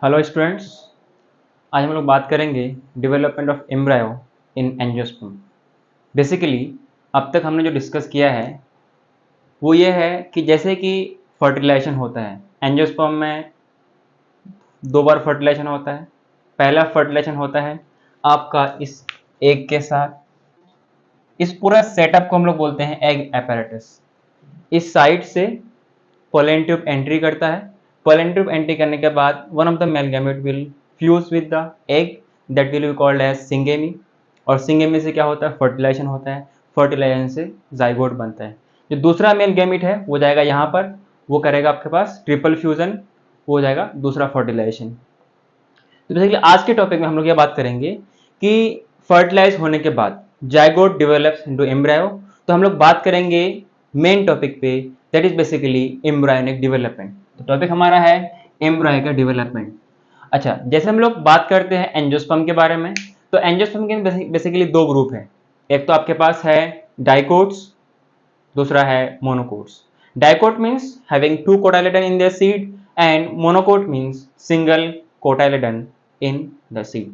Hello students. आज हम लोग बात करेंगे development of embryo in angiosperm. Basically अब तक हमने जो डिस्कस किया है वो ये है कि जैसे कि फर्टिलाइजेशन होता है एंजियोस्पर्म में, दो बार फर्टिलाइजेशन होता है। पहला फर्टिलाइजेशन होता है आपका इस एग के साथ। इस पूरा सेटअप को हम लोग बोलते हैं एग apparatus। इस साइड से पोलन ट्यूब एंट्री करता है। पोलन ट्यूब एंट्री करने के बाद one of the male gamete will fuse with the egg, that will be called as syngamy. और सिंगेमी से क्या होता है? फर्टिलाइजेशन होता है। फर्टिलाइजेशन से जाइगोट बनता है। जो दूसरा मेल गैमेट है वो जाएगा यहाँ पर, वो करेगा आपके पास ट्रिपल फ्यूजन, वो हो जाएगा दूसरा फर्टिलाइजेशन। तो बेसिकली आज के टॉपिक में हम लोग ये बात करेंगे कि फर्टिलाइज होने के बाद जाइगोट डेवलप्स इनटू एम्ब्रायो। तो हम लोग बात करेंगे मेन टॉपिक पे, that is basically embryonic development. तो टॉपिक हमारा है एम्ब्रायो का डेवलपमेंट। अच्छा, जैसे हम लोग बात करते हैं एंजियोस्पर्म के बारे में, तो एंजियोस्पर्म के बेसिकली दो ग्रुप है। एक तो आपके पास है डाइकोट्स, दूसरा है monocots. Dicot means having two cotyledon in their seed and monocot means single cotyledon in the seed.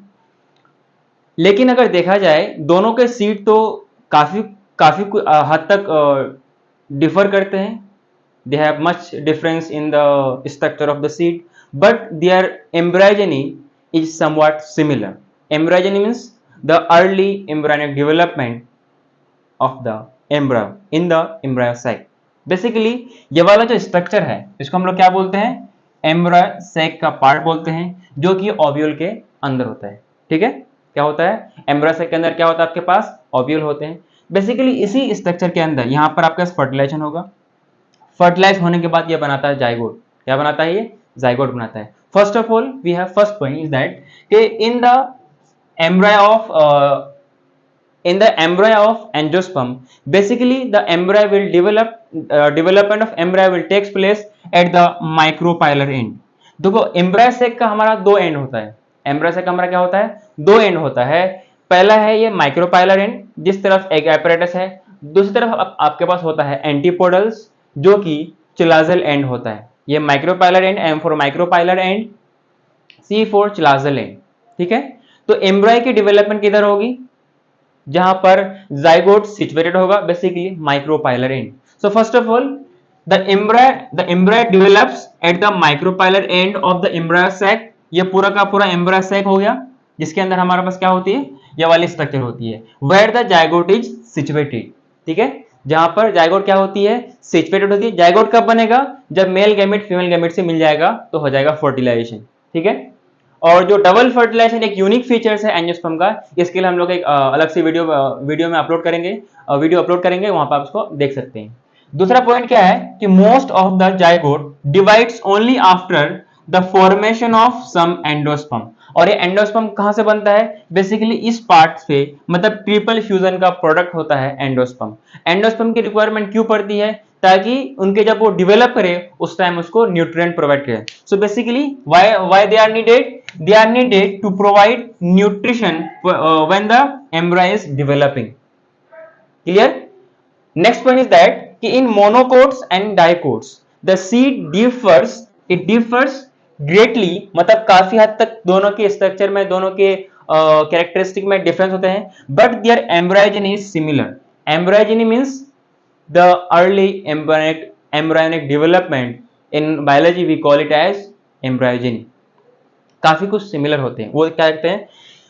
लेकिन अगर देखा जाए दोनों के सीड तो काफी काफी हद तक डिफर करते हैं। They have much difference in the structure of the seed, but their embryogeny is somewhat similar. Embryogeny means the early embryonic development of the embryo in the embryo sac. Basically ये वाला जो structure है इसको हम लोग क्या बोलते हैं? एम्ब्रायो सैक का पार्ट बोलते हैं, जो कि ओव्यूल के अंदर होता है। ठीक है, क्या होता है? एम्ब्रायो सैक के अंदर क्या होता है? आपके पास ओव्यूल होते हैं। बेसिकली इसी स्ट्रक्चर के अंदर यहाँ पर आपके पास फर्टिलाइजेशन होगा। फर्टिलाइज होने के बाद ये बनाता है जाइगोट। क्या बनाता है? ये जाइगोट बनाता है। First of all we have first point is that कि in the embryo of in the embryo of angiosperm, basically the embryo will development of embryo will takes place at the micropylar end। देखो embryo सेक का हमारा दो and होता है। Embryo सेक का हमारा क्या होता है? दो एंड होता है। पहला है ये माइक्रोपाइलर एंड, जिस तरफ एग apparatus है। दूसरी तरफ आपके पास होता है एंटीपोडल्स, जो कि चिलाजल एंड होता है। ये micropylar end, M for micropylar end, C for chalazal end. ठीक है, तो एम्ब्रायो की डेवलपमेंट किधर होगी? जहां पर जाइगोट सिचुएटेड होगा, basically micropylar end. So first of all the embryo develops at the micropylar end of the embryo sac. ये पूरा का पूरा एम्ब्रायो सैक हो गया, जिसके अंदर हमारे पास क्या होती है? ये वाली स्ट्रक्चर होती है, where the zygote is situated. ठीक है, जहां पर जाइगोट क्या होती है? सिचुएटेड होती है। जाइगोट कब बनेगा? जब मेल गैमेट फीमेल गैमेट से मिल जाएगा तो हो जाएगा फर्टिलाइजेशन। ठीक है, और जो डबल फर्टिलाइजेशन एक यूनिक फीचर्स है एंजियोस्पर्म का, इसके लिए हम लोग एक अलग से वीडियो में अपलोड करेंगे, वहां पर आप उसको देख सकते हैं। दूसरा पॉइंट क्या है कि most of the zygote divides only after the formation of some endosperm. और ये एंडोस्पर्म कहां से बनता है? बेसिकली इस पार्ट से, मतलब ट्रिपल फ्यूजन का प्रोडक्ट होता है एंडोस्पर्म। एंडोस्पर्म की रिक्वायरमेंट क्यों पड़ती है? ताकि उनके जब वो डेवलप करे उस टाइम उसको न्यूट्रिएंट प्रोवाइड करे। So basically why they are needed? They are needed to provide nutrition when the embryo is developing. Clear? Next point is that कि in monocots and dicots the seed differs, it differs greatly, मतलब काफी हद तक दोनों के structure में, दोनों के कैरेक्टरिस्टिक में डिफरेंस होते हैं, but their embryogeny is similar. Embryogeny means the early embryonic development. In biology we call it as embryogeny. काफी कुछ सिमिलर होते हैं। वो क्या कहते हैं?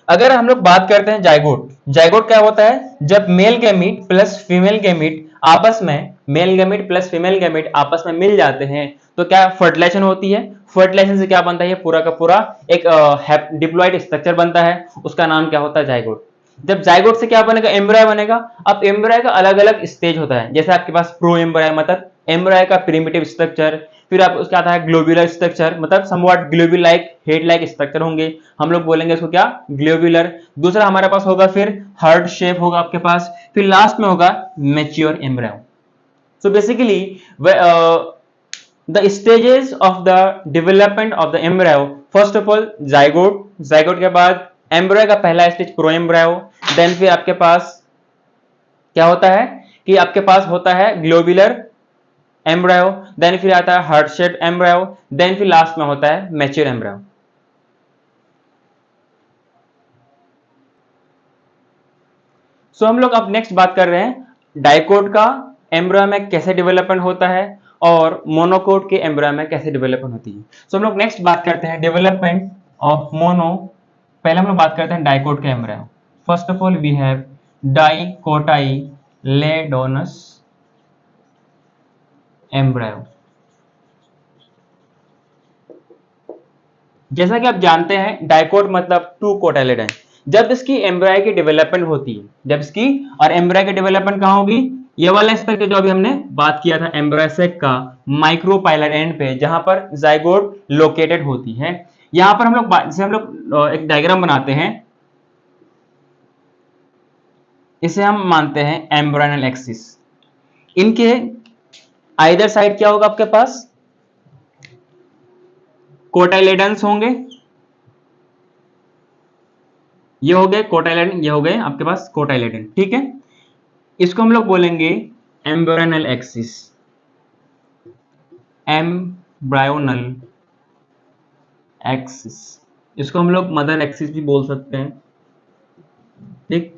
अगर हम लोग बात करते हैं जाइगोट, जाइगोट क्या होता है? जब male gamete plus female gamete आपस में, male gamete plus female gamete आपस में मिल जाते हैं तो क्या फर्टिलाइजेशन होती है। फर्टिलाइजेशन से क्या बनता है? पूरा का पूरा एक डिप्लॉइड स्ट्रक्चर बनता है, उसका नाम क्या होता है? जाइगोट। जब जाइगोट से क्या बनेगा? एम्ब्रायो बनेगा। अब एम्ब्रायो का अलग अलग स्टेज होता है, जैसे आपके पास प्रो एम्ब्रायो मतलब एम्ब्रायो का प्रिमिटिव स्ट्रक्चर, फिर आप उसका आता है ग्लोब्यूलर स्ट्रक्चर, मतलब somewhat globule like head like structure होंगे, हम लोग बोलेंगे इसको क्या? ग्लोब्यूलर। दूसरा हमारे पास होगा फिर हार्ट शेप होगा आपके पास, फिर लास्ट में होगा mature embryo. So basically the stages of the development of the embryo, first of all zygote, zygote के बाद एम्ब्रायो का पहला स्टेज प्रो एम्ब्रायो, देन फिर आपके पास क्या होता है कि आपके पास होता है ग्लोब्यूलर एम्ब्रायो, देन फिर आता है हार्ट शेप एम्ब्रायो, देन फिर लास्ट में होता है मैच्योर एम्ब्रायो। सो हम लोग अब नेक्स्ट बात कर रहे हैं डाइकोट का एम्ब्रियो में कैसे डेवलपमेंट होता है और मोनोकोट के एम्ब्रियो में कैसे डेवलपमेंट होती है। सो हम लोग नेक्स्ट बात करते हैं डेवलपमेंट ऑफ मोनो। पहले हम लोग बात करते हैं डाइकोट के embryo. First of all we have dicotyledonous embryo. जैसा कि आप जानते हैं डाइकोट मतलब टू कोटाइलेडन। जब इसकी एम्ब्रियो की डेवलपमेंट होती है, जब इसकी और एम्ब्रियो की डेवलपमेंट कहां होगी, ये वाला एस्पेक्ट जो अभी हमने बात किया था एम्ब्रियो सेक का माइक्रोपाइलर एंड पे, जहां पर जाइगोट लोकेटेड होती है। यहां पर हम लोग एक डायग्राम बनाते हैं, इसे हम मानते हैं एम्ब्रियोनल एक्सिस। इनके आइदर साइड क्या होगा आपके पास, कोटाइलेडन्स होंगे, ये हो गए कोटाइलेडन, ये हो गए आपके पास कोटाइलेडन, ठीक है। इसको हम लोग बोलेंगे एम्ब्रियोनल एक्सिस, एम्ब्रियोनल एक्सिस। इसको हम लोग मदर एक्सिस भी बोल सकते हैं, ठीक।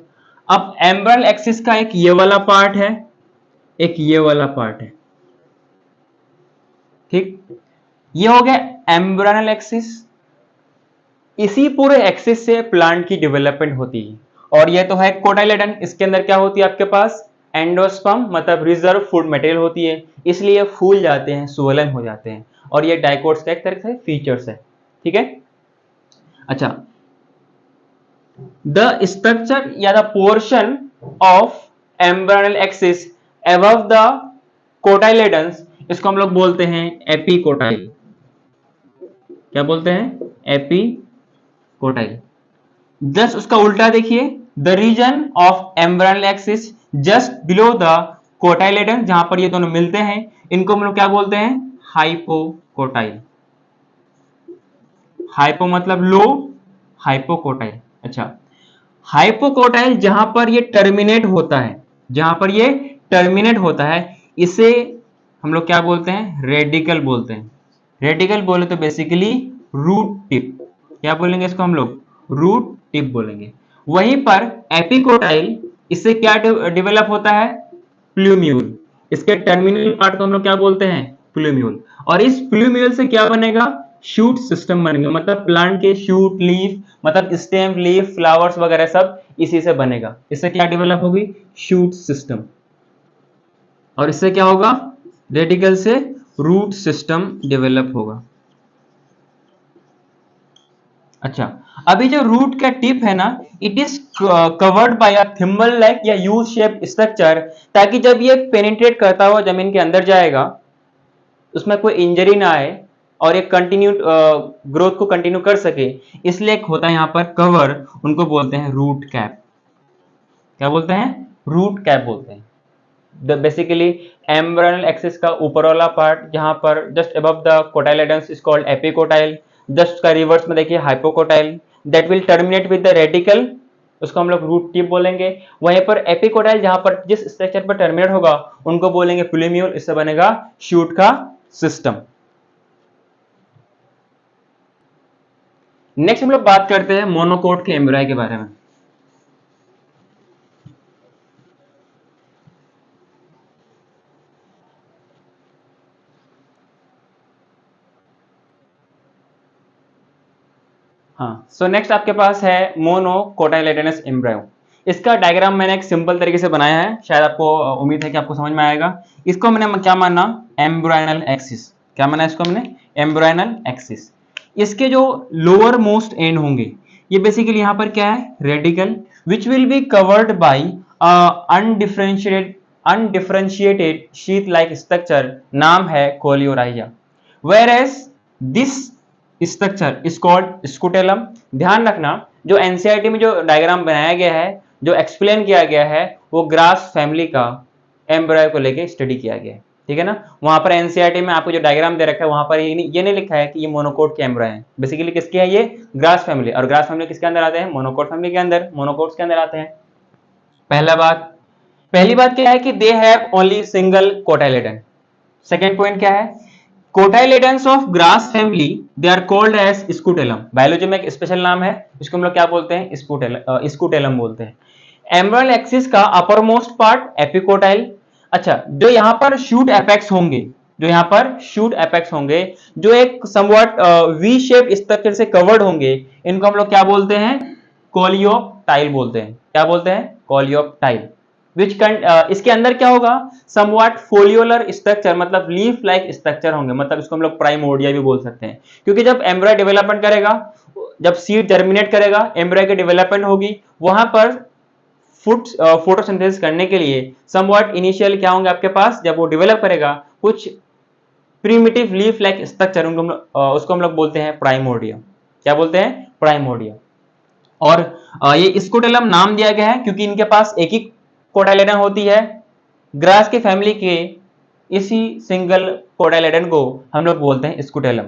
अब एम्ब्रियोनल एक्सिस का एक ये वाला पार्ट है, एक ये वाला पार्ट है, ठीक। ये हो गया एम्ब्रियोनल एक्सिस। इसी पूरे एक्सिस से प्लांट की डेवलपमेंट होती है। और ये तो है कोटाइलेडन, इसके अंदर क्या होती है आपके पास, एंडोस्पर्म मतलब रिजर्व फूड मटेरियल होती है, इसलिए फूल जाते हैं, स्वलन हो जाते हैं। और ये डाइकोट्स का एक तरह से फीचर्स है, ठीक है। अच्छा, द स्ट्रक्चर या the portion of embryonal axis above the cotyledons, इसको हम लोग बोलते हैं एपिकोटाइल। क्या बोलते हैं, एपिकोटाइल। जस्ट उसका उल्टा देखिए, the region of embryonal axis just below the cotyledon, जहां पर ये दोनों मिलते हैं, इनको हम लोग क्या बोलते हैं, हाइपोकोटाइल। हाइपो मतलब लो, हाइपोकोटाइल। अच्छा, हाइपोकोटाइल जहां पर ये टर्मिनेट होता है, जहां पर ये टर्मिनेट होता है, इसे हम लोग क्या बोलते हैं, रेडिकल बोलते हैं। रेडिकल बोले तो बेसिकली रूट टिप, क्या बोलेंगे इसको हम लोग, रूट टिप बोलेंगे। वहीं पर एपिकोटाइल, इससे क्या डेवलप होता है, प्लूम्यूल। इसके टर्मिनल पार्ट को हम लोग क्या बोलते हैं, प्लूम्यूल। और इस प्लूम्यूल से क्या बनेगा, शूट सिस्टम बनेगा, मतलब प्लांट के शूट, लीफ मतलब स्टेम, लीफ, फ्लावर्स वगैरह सब इसी से बनेगा। इससे क्या डेवलप होगी, शूट सिस्टम। और इससे क्या होगा, रेडिकल से रूट सिस्टम डेवलप होगा। अच्छा, अभी जो रूट का टिप है ना, it is covered by a thimble like या यू शेप स्ट्रक्चर, ताकि जब ये पेनिट्रेट करता हुआ जमीन के अंदर जाएगा, उसमें कोई इंजरी ना आए और ये कंटिन्यू ग्रोथ को कंटिन्यू कर सके। इसलिए एक होता है यहाँ पर कवर, उनको बोलते हैं रूट कैप। क्या बोलते हैं, रूट कैप बोलते हैं। बेसिकली एम्ब्रियोनल एक्सिस का ऊपर वाला पार्ट, जहां पर just above the cotyledons is called epicotyl. Just का रिवर्स में देखिए hypocotyl, that will terminate with the radicle, उसको हम लोग रूट टिप बोलेंगे। वहीं पर एपिकोटाइल जहां पर जिस स्ट्रक्चर पर टर्मिनेट होगा, उनको बोलेंगे प्लूम्यूल, इससे बनेगा शूट का सिस्टम। नेक्स्ट हम लोग बात करते हैं मोनोकोट के एम्ब्रियो के बारे में। हाँ, सो नेक्स्ट आपके पास है मोनोकोटाइलेडनस एम्ब्रियो। इसका डायग्राम मैंने एक सिंपल तरीके से बनाया है, शायद आपको उम्मीद है कि आपको समझ में आएगा। इसको मैंने क्या माना, एम्ब्रियोनल एक्सिस। क्या माना इसको हमने, एम्ब्रियोनल एक्सिस। इसके जो लोअर मोस्ट एंड होंगे, ये बेसिकली यहाँ पर क्या है, radical, which will be covered by undifferentiated sheath like structure, नाम है coleorhiza. Whereas this structure is called scutellum. ध्यान रखना, जो एनसीईआरटी में जो डायग्राम बनाया गया है, जो एक्सप्लेन किया गया है, वो ग्रास फैमिली का एम्ब्रियो को लेके स्टडी किया गया है, ठीक है ना। वहां पर एनसीईआरटी में आपको जो डायग्राम दे रखा है, वहां पर ये नहीं लिखा है कि ये मोनोकोट के एम्ब्रियो है। बेसिकली किसके है, ये ग्रास फैमिली। और ग्रास फैमिली किसके अंदर आते हैं, मोनोकोट फैमिली के अंदर, मोनोकोट्स के अंदर आते हैं। पहली बात क्या है कि they have only single cotyledon. Second point क्या है, cotyledons of grass family they are called as scutellum. Biology में एक स्पेशल नाम है, इसको हम लोग क्या बोलते हैं, स्कूटेलम बोलते हैं। एम्ब्रायल एक्सिस का अपर मोस्ट पार्ट एपिकोटाइल। अच्छा, जो यहाँ पर शूट एपेक्स होंगे, जो यहाँ पर शूट एपेक्स होंगे, जो एक समवट वी शेप स्ट्रक्चर से कवर्ड होंगे, इनको हम लोग क्या बोलते हैं? कोलियोप्टाइल बोलते हैं। क्या बोलते हैं? कोलियोप्टाइल। इसके अंदर क्या होगा? समवट फोलियोलर स्ट्रक्चर, मतलब लीफ लाइक स्ट्रक्चर होंगे, मतलब इसको हम लोग प्राइमोर्डिया भी बोल सकते हैं। क्योंकि जब एम्ब्रॉय डेवलपमेंट करेगा, जब सीड जर्मिनेट करेगा, एम्ब्रॉय की डेवलपमेंट होगी, वहां पर फोटोसिंथेसिस करने के लिए समवट इनिशियल क्या होंगे आपके पास? जब वो डेवलप करेगा कुछ प्रिमिटिव लीफ लाइक स्ट्रक्चर, उसको हम लोग बोलते हैं प्राइमोर्डिया। क्या बोलते हैं? प्राइमोर्डिया। और ये स्कोटेलम नाम दिया गया है क्योंकि इनके पास एक ही कोटाइलेडन होती है। ग्रास के फैमिली के इसी सिंगल कोटाइलेडन को हम लोग बोलते हैं स्कोटेलम।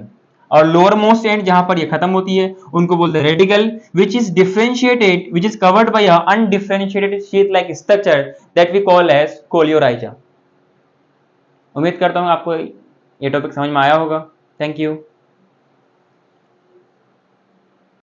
और लोअर मोस्ट एंड जहां पर ये खत्म होती है उनको बोलते हैं radical, which is covered by a undifferentiated sheet like structure that we call as coleorhiza. उम्मीद करता हूं आपको ये टॉपिक समझ में आया होगा। Thank you.